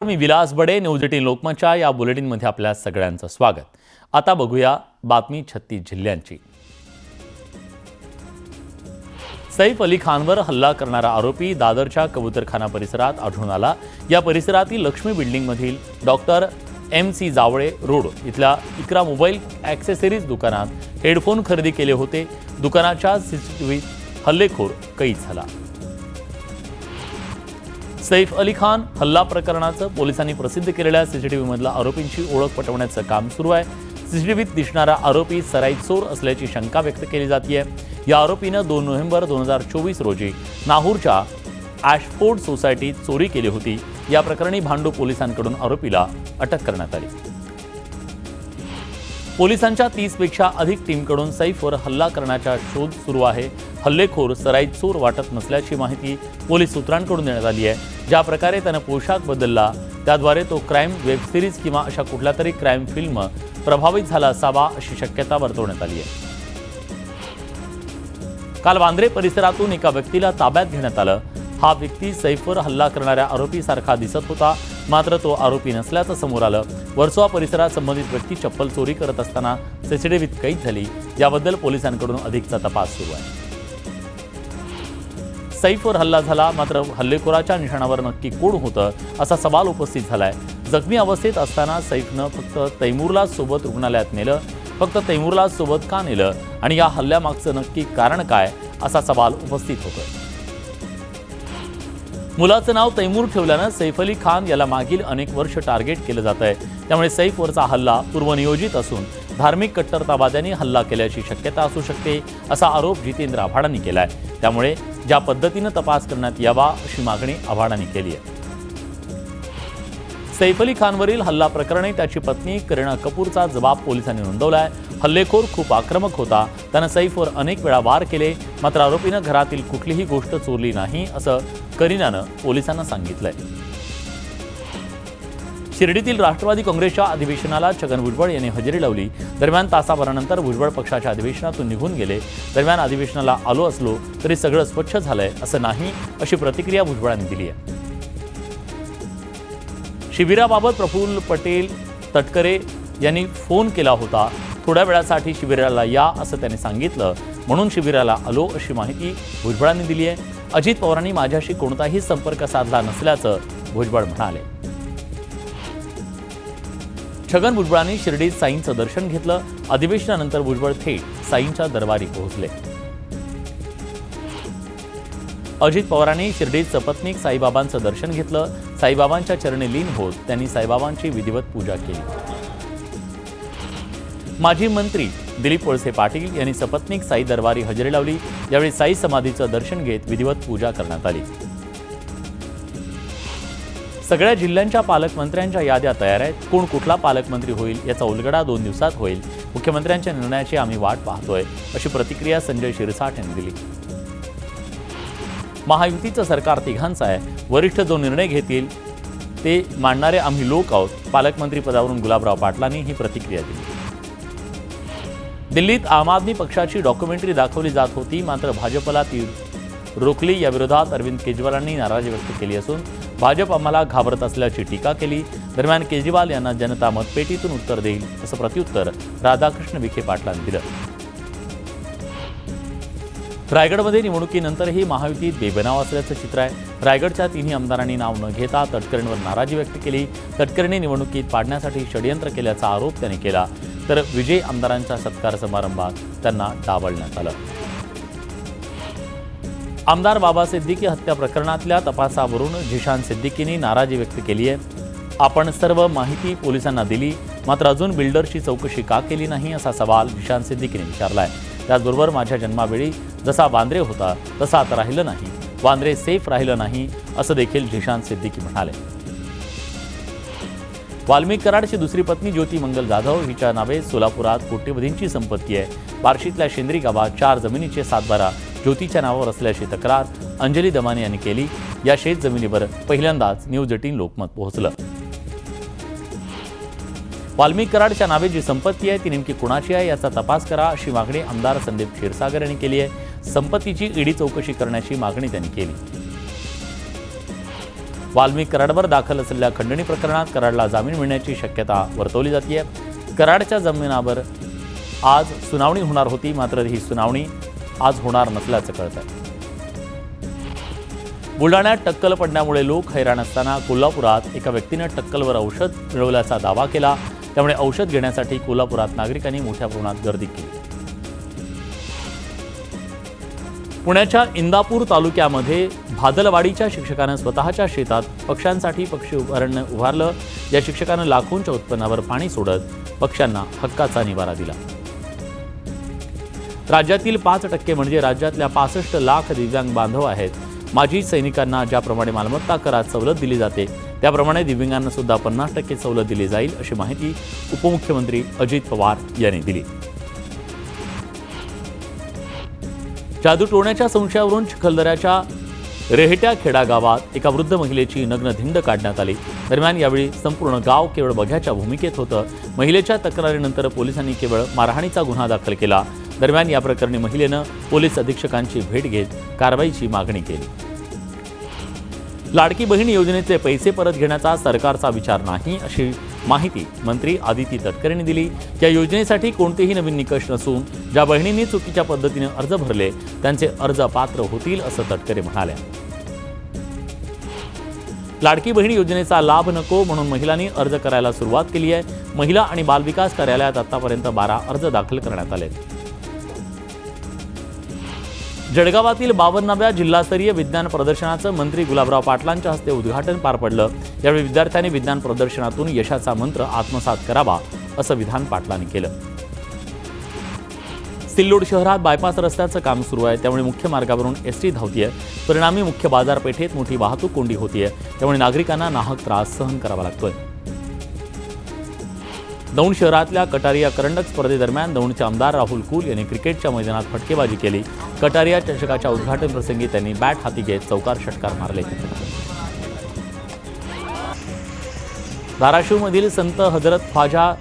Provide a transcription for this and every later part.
मी विलास बडे, news 18 लोकमतच्या या बुलेटिनमध्ये आपल्या सगळ्यांचं स्वागत. आता बघूया बातमी 36 जिल्ह्यांची. सैफ अली खानवर हल्ला करणारा आरोपी दादरच्या कबूतरखाना परिसरात आढळून आला. या परिसरातील लक्ष्मी बिल्डिंगमधील डॉक्टर MC जावळे रोड इथल्या इकरा मोबाईल ॲक्सेसरीज दुकानात हेडफोन खरेदी केले होते. दुकानाच्या CCTV हल्लेखोर कैद झाला. सैफ अली खान हल्ला प्रकरणाचं पोलिसांनी प्रसिद्ध केलेल्या CCTV मधल्या आरोपींची ओळख पटवण्याचं काम सुरू आहे. CCTVत दिसणारा आरोपी सराईत चोर असल्याची शंका व्यक्त केली जाते. या आरोपीनं 2 नोव्हेंबर 2024 रोजी नाहूरच्या ॲशफोर्ड सोसायटीत चोरी केली होती. या प्रकरणी भांडूप पोलिसांकडून आरोपीला अटक करण्यात आली. पोलिसांच्या 30 पेक्षा अधिक टीमकडून सैफवर हल्ला करण्याचा शोध सुरू आहे. हल्लेखोर सराईत चोर वाटत नसल्याची माहिती पोलीस सूत्रांकडून देण्यात आली आहे. ज्या प्रकारे त्यानं पोशाख बदलला त्याद्वारे तो क्राईम वेब सिरीज किंवा अशा कुठल्या तरी क्राईम फिल्म प्रभावित झाला असावा अशी शक्यता वर्तवण्यात आली आहे. काल वांद्रे परिसरातून एका व्यक्तीला ताब्यात घेण्यात आलं. हा व्यक्ती सैफवर हल्ला करणाऱ्या आरोपीसारखा दिसत होता, मात्र तो आरोपी नसल्याचं समोर आलं. वर्सोवा परिसरात संबंधित व्यक्ती चप्पल चोरी करत असताना CCTVत कैद झाली. याबद्दल पोलिसांकडून अधिकचा तपास सुरू आहे. सैफवर हल्ला झाला, मात्र हल्लेखोराच्या निशाणावर नक्की कोण होतं असा सवाल उपस्थित झालाय. जखमी अवस्थेत असताना सैफनं फक्त तैमूरला सोबत रुग्णालयात नेलं. फक्त तैमूरला सोबत का नेलं आणि या हल्ल्यामागचं नक्की कारण काय असा सवाल उपस्थित होतोय. मुलाचं नाव तैमूर ठेवल्यानं सैफ अली खान याला मागील अनेक वर्ष टार्गेट केलं जात आहे. त्यामुळे सैफवरचा हल्ला पूर्वनियोजित असून धार्मिक कट्टरतावाद्यांनी हल्ला केल्याची शक्यता असू शकते असा आरोप जितेंद्र आव्हाडांनी केलाय. त्यामुळे ज्या पद्धतीनं तपास करण्यात यावा अशी मागणी आव्हाडांनी केली आहे. सैफ अली खानवरील हल्ला प्रकरणी त्याची पत्नी करीना कपूरचा जबाब पोलिसांनी नोंदवलाय. हल्लेखोर खूप आक्रमक होता. त्यानं सैफवर अनेक वेळा वार केले, मात्र आरोपीनं घरातील कुठलीही गोष्ट चोरली नाही असं करीनानं पोलिसांना सांगितलंय. शिर्डीतील राष्ट्रवादी काँग्रेसच्या अधिवेशनाला छगन भुजबळ यांनी हजेरी लावली. दरम्यान तासाभरानंतर भुजबळ पक्षाच्या अधिवेशनातून निघून गेले. दरम्यान अधिवेशनाला आलो असलो तरी सगळं स्वच्छ झालंय असं नाही अशी प्रतिक्रिया भुजबळांनी दिली आहे. शिबिराबाबत प्रफुल्ल पटेल तटकरे यांनी फोन केला होता. थोड्या वेळासाठी शिबिराला या असं त्यांनी सांगितलं, म्हणून शिबिराला आलो अशी माहिती भुजबळांनी दिली आहे. अजित पवारांनी माझ्याशी कोणताही संपर्क साधला नसल्याचं भुजबळ म्हणाले. छगन भुजबळांनी शिर्डीत साईंचं दर्शन घेतलं. अधिवेशनानंतर भुजबळ थेट साईंच्या दरबारी पोहोचले. अजित पवारांनी शिर्डीत सपत्नीक साईबाबांचं दर्शन घेतलं. साईबाबांच्या चरणी लीन होत त्यांनी साईबाबांची विधिवत पूजा केली. माजी मंत्री दिलीप वळसे पाटील यांनी सपत्नीक साई दरबारी हजेरी लावली. यावेळी साई समाधीचं दर्शन घेत विधिवत पूजा करण्यात आली. सगळ्या जिल्ह्यांच्या पालकमंत्र्यांच्या याद्या तयार आहेत. कोण कुठला पालकमंत्री होईल याचा उलगडा 2 दिवसात होईल. मुख्यमंत्र्यांच्या निर्णयाची आम्ही वाट पाहतोय अशी प्रतिक्रिया संजय शिरसाट यांनी दिली. महायुतीचं सरकार तिघांचं आहे. वरिष्ठ जो निर्णय घेतील ते मांडणारे आम्ही लोक आहोत. पालकमंत्री पदावरून गुलाबराव पाटलांनी ही प्रतिक्रिया दिली. दिल्लीत आम आदमी पक्षाची डॉक्युमेंटरी दाखवली जात होती, मात्र भाजपला ती रोखली. या विरोधात अरविंद केजरीवालांनी नाराजी व्यक्त केली असून भाजप आम्हाला घाबरत असल्याची टीका केली. दरम्यान केजरीवाल यांना जनता मतपेटीतून उत्तर देईल असं प्रत्युत्तर राधाकृष्ण विखे पाटलांनी दिलं. रायगडमध्ये निवडणुकीनंतरही महायुतीत बेबनाव असल्याचं चित्र आहे. रायगडच्या 3 आमदारांनी नाव न घेता तटकरेंवर नाराजी व्यक्त केली. तटकरेंनी निवडणुकीत पाडण्यासाठी षडयंत्र केल्याचा आरोप त्यांनी केला. तर विजयी आमदारांच्या सत्कार समारंभात त्यांना डावलण्यात आलं. आमदार बाबा सिद्दीकी हत्या प्रकरणातल्या तपासावरून झिशान सिद्दीकींनी नाराजी व्यक्त केली आहे. आपण सर्व माहिती पोलिसांना दिली, मात्र अजून बिल्डरची चौकशी का केली नाही असा सवाल झिशान सिद्दीकीने विचारला आहे. त्याचबरोबर माझ्या जन्मावेळी जसा वांद्रे होता तसा आता राहिलं नाही, वांद्रे सेफ राहिलं नाही असं देखील झिशान सिद्दीकी म्हणाले. वाल्मिक कराडची दुसरी पत्नी ज्योती मंगल जाधव हिच्या नावे सोलापुरात कोट्यवधींची संपत्ती आहे. बार्शीतल्या शेंद्री गावात 4 जमिनीचे 7/12 ज्योतीच्या नावावर असल्याची तक्रार अंजली दमाने यांनी केली. या शेत जमिनीवर पहिल्यांदाच न्यूज 18 लोकमत पोहोचलं. वाल्मिक कराडच्या नावे जी संपत्ती आहे ती नेमकी कुणाची आहे याचा तपास करा अशी मागणी आमदार संदीप क्षीरसागर यांनी केली आहे. संपत्तीची ईडी चौकशी करण्याची मागणी त्यांनी केली. वाल्मिक कराडवर दाखल असलेल्या खंडणी प्रकरणात कराडला जामीन मिळण्याची शक्यता वर्तवली जाते. कराडच्या जामिनावर आज सुनावणी होणार होती, मात्र ही सुनावणी आज होणार नसल्याचं कळतंय. बुलढाण्यात टक्कल पडण्यामुळे लोक हैराण असताना कोल्हापुरात एका व्यक्तीने टक्कलवर औषध मिळवल्याचा दावा केला. त्यामुळे औषध घेण्यासाठी कोल्हापुरात नागरिकांनी मोठ्या प्रमाणात गर्दी केली. पुण्याच्या इंदापूर तालुक्यामध्ये भादलवाडीच्या शिक्षकानं स्वतःच्या शेतात पक्ष्यांसाठी पक्षी उभारलं. या शिक्षकानं लाखोंच्या उत्पन्नावर पाणी सोडत पक्ष्यांना हक्काचा निवारा दिला. राज्यातील 5% म्हणजे राज्यातल्या 65 लाख दिव्यांग बांधव आहेत. माजी सैनिकांना ज्याप्रमाणे मालमत्ता करात सवलत दिली जाते त्याप्रमाणे दिव्यांगांना सुद्धा 50% सवलत दिली जाईल, अशी माहिती उपमुख्यमंत्री अजित पवार यांनी दिली. जादूटोण्याच्या संशयावरून चिखलदऱ्याच्या रेहट्या खेडा गावात एका वृद्ध महिलेची नग्न धिंड काढण्यात आली. दरम्यान यावेळी संपूर्ण गाव केवळ बघ्याच्या भूमिकेत होतं. महिलेच्या तक्रारीनंतर पोलिसांनी केवळ मारहाणीचा गुन्हा दाखल केला. दरम्यान या प्रकरणी महिलेनं पोलीस अधीक्षकांची भेट घेत कारवाईची मागणी केली. लाडकी बहीण योजनेचे पैसे परत घेण्याचा सरकारचा विचार नाही, अशी माहिती मंत्री आदिती तटकरेंनी दिली. या योजनेसाठी कोणतेही नवीन निकष नसून ज्या बहिणींनी चुकीच्या पद्धतीने अर्ज भरले त्यांचे अर्ज पात्र होतील, असं तटकरे म्हणाले. लाडकी बहीण योजनेचा लाभ नको म्हणून महिलांनी अर्ज करायला सुरुवात केली आहे. महिला आणि बालविकास कार्यालयात आतापर्यंत 12 अर्ज दाखल करण्यात आले. जळगावातील 52व्या जिल्हास्तरीय विज्ञान प्रदर्शनाचं मंत्री गुलाबराव पाटलांच्या हस्ते उद्घाटन पार पडलं. यावेळी विद्यार्थ्यांनी विज्ञान प्रदर्शनातून यशाचा मंत्र आत्मसात करावा, असं विधान पाटलांनी केलं. सिल्लोड शहरात बायपास रस्त्याचं काम सुरू आहे, त्यामुळे मुख्य मार्गावरून एसटी धावतीये. परिणामी मुख्य बाजारपेठेत मोठी वाहतूक कोंडी होतीये, त्यामुळे नागरिकांना नाहक त्रास सहन करावा लागतोय. दौंड शहरातल्या कटारिया करंडक स्पर्धेदरम्यान दौंडचे आमदार राहुल कुल यांनी क्रिकेटच्या मैदानात फटकेबाजी केली. कटारिया चषकाच्या उद्घाटन प्रसंगी त्यांनी बॅट हाती घेत चौकार षटकार मारले. धाराशिवमधील संत हजरत ख्वाजा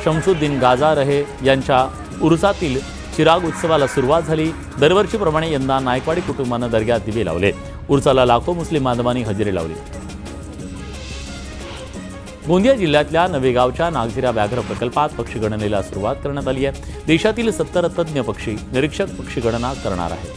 शमसुद्दीन गाजा रहे यांच्या उरुसातील चिराग उत्सवाला सुरुवात झाली. दरवर्षीप्रमाणे यंदा नायकवाडी कुटुंबानं दर्ग्यात दिवे लावले. उर्साला लाखो मुस्लिम बांधवांनी हजेरी लावली. गोंदिया जिल्ह्यातल्या नवेगावच्या नागझिरा व्याघ्र प्रकल्पात पक्षीगणनेला सुरुवात करण्यात आली आहे. देशातील 70 तज्ज्ञ पक्षी निरीक्षक पक्षीगणना करणार आहेत.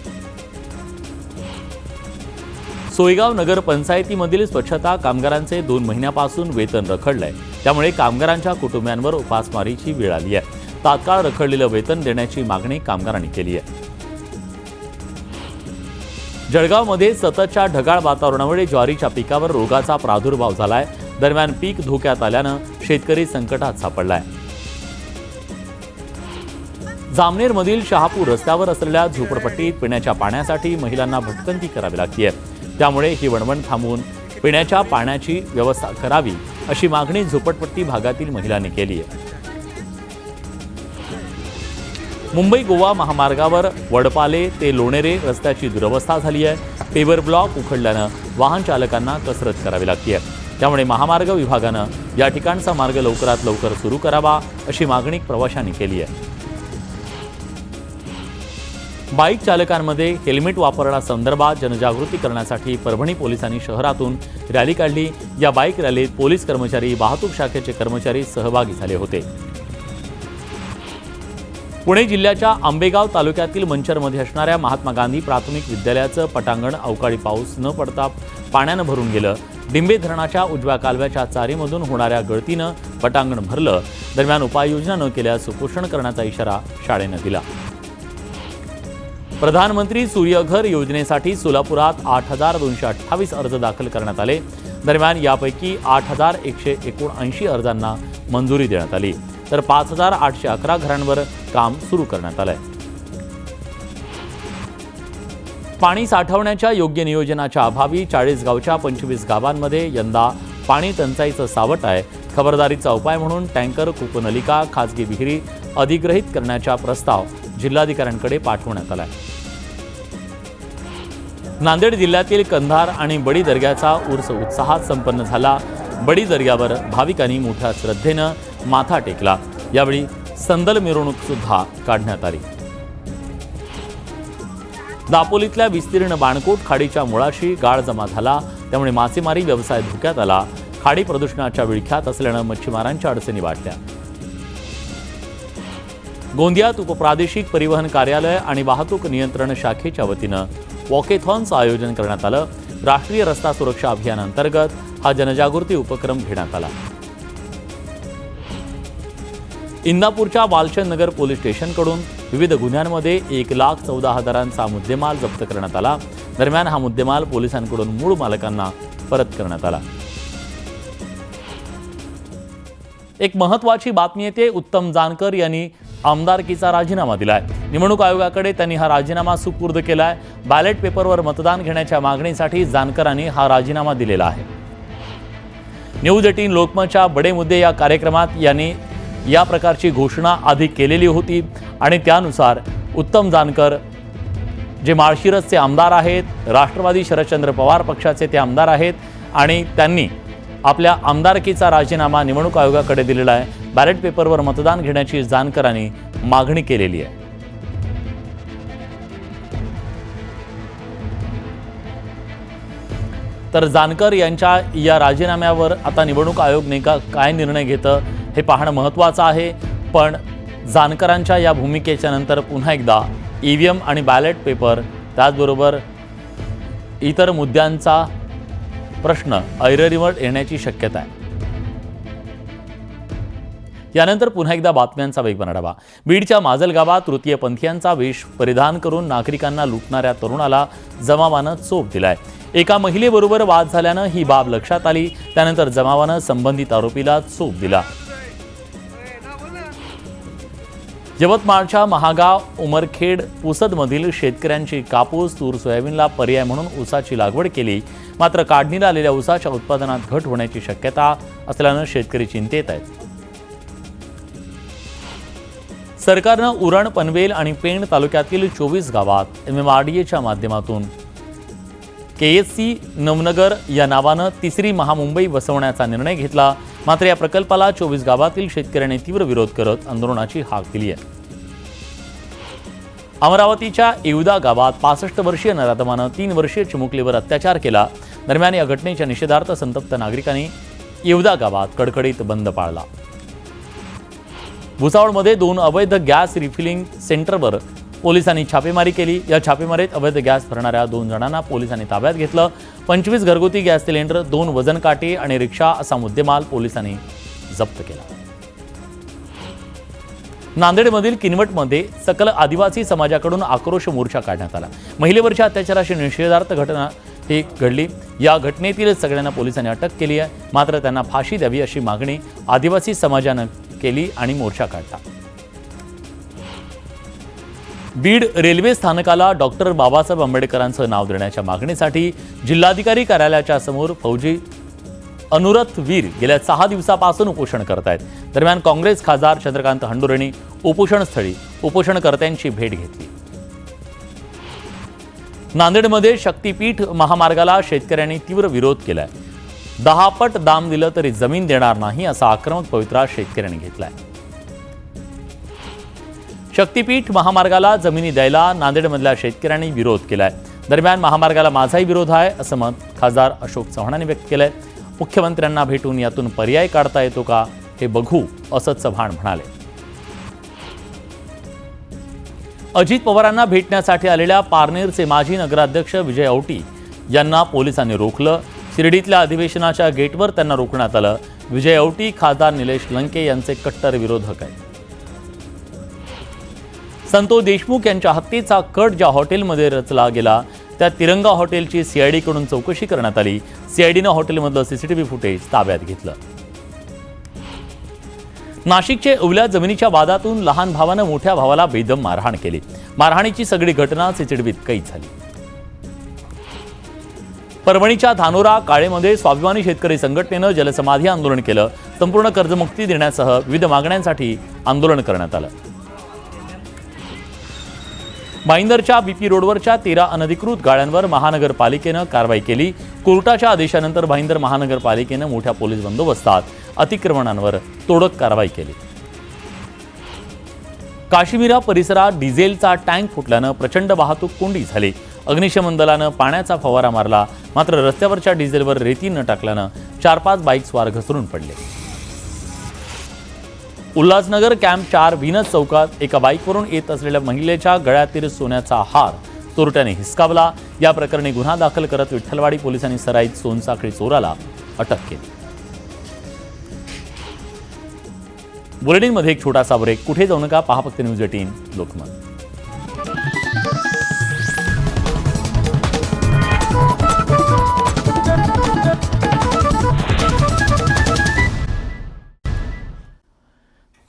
सोयगाव नगर पंचायतीमधील स्वच्छता कामगारांचे 2 महिन्यापासून वेतन रखडलंय. त्यामुळे कामगारांच्या कुटुंबियांवर उपासमारीची वेळ आली आहे. तात्काळ रखडलेलं वेतन देण्याची मागणी कामगारांनी केली आहे. जळगावमध्ये सततच्या ढगाळ वातावरणामुळे ज्वारीच्या पिकावर रोगाचा प्रादुर्भाव झालाय. दरम्यान पीक धोक्यात आल्यानं शेतकरी संकटात सापडलाय. जामनेरमधील शहापूर रस्त्यावर असलेल्या झोपडपट्टीत पिण्याच्या पाण्यासाठी महिलांना भटकंती करावी लागते. त्यामुळे ही वणवण थांबवून पिण्याच्या पाण्याची व्यवस्था करावी, अशी मागणी झोपडपट्टी भागातील महिलांनी केली आहे. मुंबई गोवा महामार्गावर वडपाले ते लोणेरे रस्त्याची दुरवस्था झाली आहे. पेवर ब्लॉक उखडल्यानं वाहन चालकांना कसरत करावी लागते. त्यामुळे महामार्ग विभागानं या ठिकाणचा मार्ग लवकरात लवकर सुरू करावा, अशी मागणी प्रवाशांनी केली आहे. बाईक चालकांमध्ये हेल्मेट वापरण्यासंदर्भात जनजागृती करण्यासाठी परभणी पोलिसांनी शहरातून रॅली काढली. या बाईक रॅलीत पोलीस कर्मचारी, वाहतूक शाखेचे कर्मचारी सहभागी झाले होते. पुणे जिल्ह्याच्या आंबेगाव तालुक्यातील मंचरमध्ये असणाऱ्या महात्मा गांधी प्राथमिक विद्यालयाचं पटांगण अवकाळी पाऊस न पडता पाण्यानं भरून गेलं. डिंबे धरणाच्या उजव्या कालव्याच्या चारीमधून होणाऱ्या गळतीनं पटांगण भरलं. दरम्यान उपाययोजना न केल्यास उपोषण करण्याचा इशारा शाळेनं दिला. प्रधानमंत्री सूर्यघर योजनेसाठी सोलापुरात 8,228 अर्ज दाखल करण्यात आले. दरम्यान यापैकी 8,179 अर्जांना मंजुरी देण्यात आली, तर 5,811 घरांवर काम सुरू करण्यात आलंय. पाणी साठवण्याच्या योग्य नियोजनाच्या अभावी 40 गावच्या 25 गावांमध्ये यंदा पाणी टंचाईचं सावट आहे. खबरदारीचा उपाय म्हणून टँकर, कूपनलिका, खासगी विहिरी अधिग्रहित करण्याचा प्रस्ताव जिल्हाधिकाऱ्यांकडे पाठवण्यात आलाय. नांदेड जिल्ह्यातील कंधार आणि बडी दर्ग्याचा उर्स उत्साहात संपन्न झाला. बडी दर्ग्यावर भाविकांनी मोठ्या श्रद्धेनं माथा टेकला. यावेळी संदल मिरवणूक सुद्धा काढण्यात आली. दापोलीतल्या विस्तीर्ण बाणकोट खाडीच्या मुळाशी गाळ जमा झाला. त्यामुळे मासेमारी व्यवसाय धोक्यात आला. खाडी प्रदूषणाच्या विळख्यात असल्यानं मच्छीमारांच्या अडचणी वाढल्या. गोंदियात उपप्रादेशिक परिवहन कार्यालय आणि वाहतूक नियंत्रण शाखेच्या वतीनं वॉकेथॉनचं आयोजन करण्यात आलं. राष्ट्रीय रस्ता सुरक्षा अभियानांतर्गत हा जनजागृती उपक्रम घेण्यात आला. इंदापूरच्या वालचंद नगर पोलीस स्टेशनकडून विविध गुन्ह्यांमध्ये 1,14,000चा मुद्देमाल जप्त करण्यात आला. दरम्यान हा मुद्देमाल पोलिसांकडून मूळ मालकांना परत करण्यात आला. एक महत्त्वाची बातमी येते. उत्तम जानकर यांनी आमदारकीचा राजीनामा दिलाय. निवडणूक आयोगाकडे त्यांनी हा राजीनामा सुपूर्द केलाय. बॅलेट पेपरवर मतदान घेण्याच्या मागणीसाठी जानकरांनी हा राजीनामा दिलेला आहे. न्यूज 18 लोकमतच्या बडे मुद्दे या कार्यक्रमात यांनी या प्रकारची घोषणा आधी केलेली होती आणि त्यानुसार उत्तम जानकर जे माळशिरसचे आमदार आहेत, राष्ट्रवादी शरदचंद्र पवार पक्षाचे ते आमदार आहेत आणि त्यांनी आपल्या आमदारकीचा राजीनामा निवडणूक आयोगाकडे दिलेला आहे. बॅलेट पेपरवर मतदान घेण्याची जानकरांनी मागणी केलेली आहे. तर जानकर यांच्या या राजीनाम्यावर आता निवडणूक आयोग नेमका काय निर्णय घेतं हे पाहणं महत्त्वाचं आहे. पण जानकरांच्या या भूमिकेच्या नंतर पुन्हा एकदा EVM आणि बॅलेट पेपर त्याचबरोबर इतर मुद्द्यांचा प्रश्न ऐरणीवर येण्याची शक्यता आहे. यानंतर पुन्हा एकदा बातम्यांचा वेगवान आढावा. बीडच्या माजल गावात तृतीयपंथीयांचा वेश परिधान करून नागरिकांना लुटणाऱ्या तरुणाला जमावानं चोप दिलाय. एका महिलेबरोबर वाद झाल्यानं ही बाब लक्षात आली. त्यानंतर जमावानं संबंधित आरोपीला चोप दिला. यवतमाळच्या महागाव उमरखेड पुसदमधील शेतकऱ्यांची कापूस, तूर, सोयाबीनला पर्याय म्हणून ऊसाची लागवड केली. मात्र काढणीला आलेल्या ऊसाच्या उत्पादनात घट होण्याची शक्यता असल्यानं शेतकरी चिंतेत आहेत. सरकारनं उरण, पनवेल आणि पेण तालुक्यातील 24 गावात MMRDAच्या माध्यमातून KSC नवनगर या नावानं तिसरी महामुंबई वसवण्याचा निर्णय घेतला. मात्र या प्रकल्पाला 24 गावातील शेतकऱ्यांनी तीव्र विरोध करत आंदोलनाची हाक दिली आहे. अमरावतीच्या येवदा गावात 65 वर्षीय नराधमानं 3 वर्षीय चिमुकलीवर अत्याचार केला. दरम्यान या घटनेच्या निषेधार्थ संतप्त नागरिकांनी येवदा गावात कडकडीत बंद पाळला. भुसावळमध्ये 2 अवैध गॅस रिफिलिंग सेंटरवर पोलिसांनी छापेमारी केली. या छापेमारीत अवैध गॅस भरणाऱ्या 2 जणांना पोलिसांनी ताब्यात घेतलं. 25 घरगुती गॅस सिलेंडर, 2 वजन काटे आणि रिक्षा असा मुद्देमाल पोलिसांनी जप्त केला. नांदेडमधील किनवटमध्ये सकल आदिवासी समाजाकडून आक्रोश मोर्चा काढण्यात आला. महिलेवरच्या अत्याचाराची निषेधार्थ घटना ही घडली. या घटनेतील सगळ्यांना पोलिसांनी अटक केली आहे. मात्र त्यांना फाशी द्यावी अशी मागणी आदिवासी समाजानं केली आणि मोर्चा काढला. बीड रेल्वे स्थानकाला डॉक्टर बाबासाहेब आंबेडकरांचं नाव देण्याच्या मागणीसाठी जिल्हाधिकारी कार्यालयाच्या समोर फौजी अनुरथ वीर गेल्या 6 दिवसापासून उपोषण करत आहेत. दरम्यान काँग्रेस खासदार चंद्रकांत हंडोरेंनी उपोषणस्थळी उपोषणकर्त्यांची भेट घेतली. नांदेडमध्ये शक्तीपीठ महामार्गाला शेतकऱ्यांनी तीव्र विरोध केलाय. 10 पट दाम दिलं तरी जमीन देणार नाही असा आक्रमक पवित्रा शेतकऱ्यांनी घेतलाय. शक्तीपीठ महामार्गाला जमिनी द्यायला नांदेडमधल्या शेतकऱ्यांनी विरोध केलाय. दरम्यान महामार्गाला माझाही विरोध आहे असं मत खासदार अशोक चव्हाणांनी व्यक्त केलंय. मुख्यमंत्र्यांना भेटून यातून पर्याय काढता येतो का हे बघू असं चव्हाण म्हणाले. अजित पवारांना भेटण्यासाठी आलेल्या पारनेरचे माजी नगराध्यक्ष विजय औटी यांना पोलिसांनी रोखलं. शिर्डीतल्या अधिवेशनाच्या गेटवर त्यांना रोखण्यात आलं. विजय औटी खासदार निलेश लंके यांचे कट्टर विरोधक आहेत. संतोष देशमुख यांच्या हत्येचा कट ज्या हॉटेलमध्ये रचला गेला त्या तिरंगा हॉटेलची CIDकडून चौकशी करण्यात आली. CIDनं हॉटेलमधलं CCTV फुटेज ताब्यात घेतलं. नाशिकचे ओल्या जमिनीच्या वादातून लहान भावानं मोठ्या भावाला बेदम मारहाण केली. मारहाणीची सगळी घटना CCTVत कैद झाली. परभणीच्या धानोरा काळेमध्ये स्वाभिमानी शेतकरी संघटनेनं जलसमाधी आंदोलन केलं. संपूर्ण कर्जमुक्ती देण्यासह विविध मागण्यांसाठी आंदोलन करण्यात आलं. भाईंदरच्या BP रोडवरच्या 13 अनधिकृत गाड्यांवर महानगरपालिकेनं कारवाई केली. कोर्टाच्या आदेशानंतर भाईंदर महानगरपालिकेनं मोठ्या पोलीस बंदोबस्तात अतिक्रमणांवर तोडक कारवाई केली. काश्मीरा परिसरात डिझेलचा टँक फुटल्यानं प्रचंड वाहतूक कोंडी झाली. अग्निशमन दलानं पाण्याचा फवारा मारला, मात्र रस्त्यावरच्या डिझेलवर रेती न टाकल्यानं 4-5 बाईक स्वार घसरून पडले. उल्हासनगर कॅम्प 4 व्हीनस चौकात एका बाईकवरून येत असलेल्या महिलेच्या गळ्यातील सोन्याचा हार चोरट्याने हिसकावला. या प्रकरणी गुन्हा दाखल करत विठ्ठलवाडी पोलिसांनी सराईत सोनसाखळी चोराला अटक केली. बुलेटिनमध्ये एक छोटासा ब्रेक. कुठे जाऊ नका, पहा फक्त न्यूज 18 लोकमत.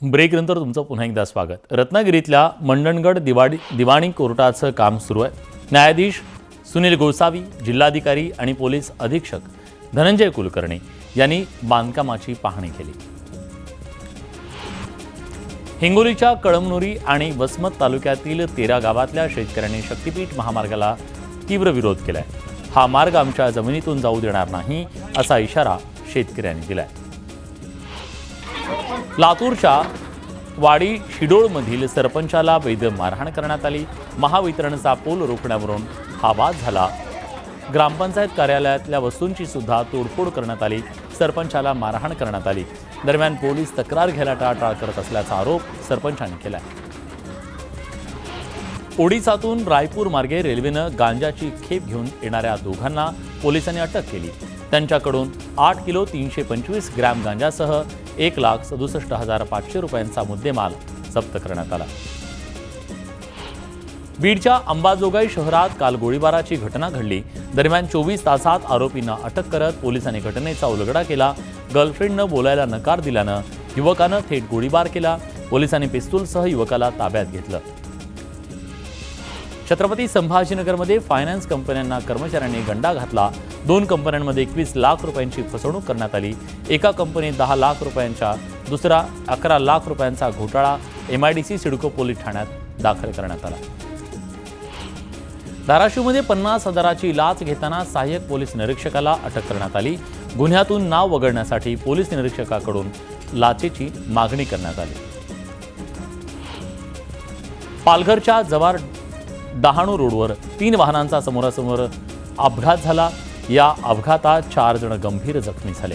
ब्रेकनंतर तुमचं पुन्हा एकदा स्वागत. रत्नागिरीतल्या मंडणगड दिवाणी कोर्टाचं काम सुरू आहे. न्यायाधीश सुनील गोसावी, जिल्हाधिकारी आणि पोलीस अधीक्षक धनंजय कुलकर्णी यांनी बांधकामाची पाहणी केली. हिंगोलीच्या कळमनुरी आणि वसमत तालुक्यातील 13 गावातल्या शेतकऱ्यांनी शक्तीपीठ महामार्गाला तीव्र विरोध केलाय. हा मार्ग आमच्या जमिनीतून जाऊ देणार नाही असा इशारा शेतकऱ्यांनी दिलाय. लातूरच्या वाडी शिडोळमधील सरपंचाला बेदम मारहाण करण्यात आली. महावितरणचा पोल रोखण्यावरून हा वाद झाला. ग्रामपंचायत कार्यालयातल्या वस्तूंची सुद्धा तोडफोड करण्यात आली. सरपंचाला मारहाण करण्यात आली. दरम्यान पोलीस तक्रार घ्यायला टाळाटाळ करत असल्याचा आरोप सरपंचाने केला. ओडिसातून रायपूर मार्गे रेल्वेनं गांजाची खेप घेऊन येणाऱ्या दोघांना पोलिसांनी अटक केली. त्यांच्याकडून 8 किलो 325 ग्रॅम गांजासह 1,67,500 रुपयांचा मुद्देमाल जप्त करण्यात आला. बीडच्या अंबाजोगाई शहरात काल गोळीबाराची घटना घडली. दरम्यान 24 तासात आरोपींना अटक करत पोलिसांनी घटनेचा उलगडा केला. गर्लफ्रेंडनं बोलायला नकार दिल्यानं युवकानं थेट गोळीबार केला. पोलिसांनी पिस्तूलसह युवकाला ताब्यात घेतलं. छत्रपती संभाजीनगरमध्ये फायनान्स कंपन्यांना कर्मचाऱ्यांनी गंडा घातला. 2 कंपन्यांमध्ये 21 लाख रुपयांची फसवणूक करण्यात आली. एका कंपनीत 10 लाख रुपयांचा, दुसरा 11 लाख रुपयांचा घोटाळा MIDC सिडको पोलीस ठाण्यात दाखल करण्यात आला. धाराशिवमध्ये 50,000ची लाच घेताना सहाय्यक पोलीस निरीक्षकाला अटक करण्यात आली. गुन्ह्यातून नाव वगळण्यासाठी पोलीस निरीक्षकाकडून लाचेची मागणी करण्यात आली. पालघरच्या जवार डहाणू रोडवर 3 वाहनांचा समोरासमोर अपघात झाला. या अपघातात 4 जण गंभीर जखमी झाले.